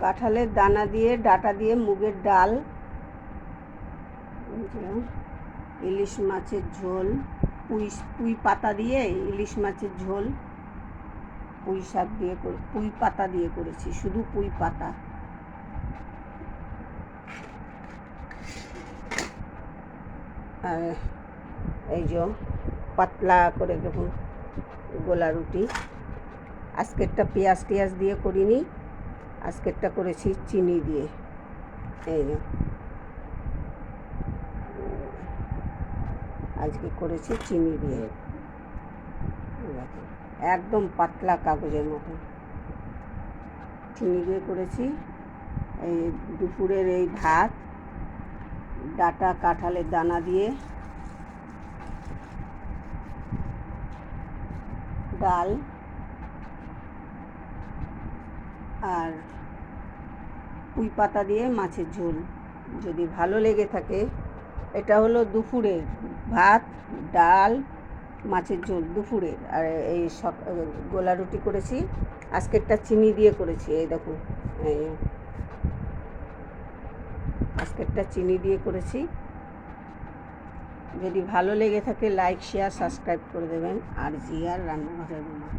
কাঁঠালের দানা দিয়ে ডাটা দিয়ে মুগের ডাল, ইলিশ মাছের ঝোল, পুঁই পাতা দিয়ে ইলিশ মাছের ঝোল, পুঁই শাক দিয়ে পুঁই পাতা দিয়ে করেছি, শুধু পুঁই পাতা। আর এই যে পাতলা করে দেখুন গোলা রুটি। আজকেরটা পেঁয়াজ টিয়াজ দিয়ে করিনি, আজকেরটা করেছি চিনি দিয়ে। এই যে আজকে করেছি চিনি দিয়ে, একদম পাতলা কাগজের মতো চিনি দিয়ে করেছি। এই দুপুরের এই ভাত, ডাটা কাঁঠালের দানা দিয়ে ডাল আর পুঁই পাতা দিয়ে মাছের ঝোল। যদি ভালো লেগে থাকে, এটা হলো দুপুরের ভাত, ডাল, মাছের ঝোল দুপুরের। আর এই গোলা রুটি করেছি, আজকেরটা চিনি দিয়ে করেছি। এই দেখুন, এই আজকেরটা চিনি দিয়ে করেছি। যদি ভালো লেগে থাকে লাইক শেয়ার সাবস্ক্রাইব করে দেবেন। আর জি আর রান্নাঘরের বৌমা।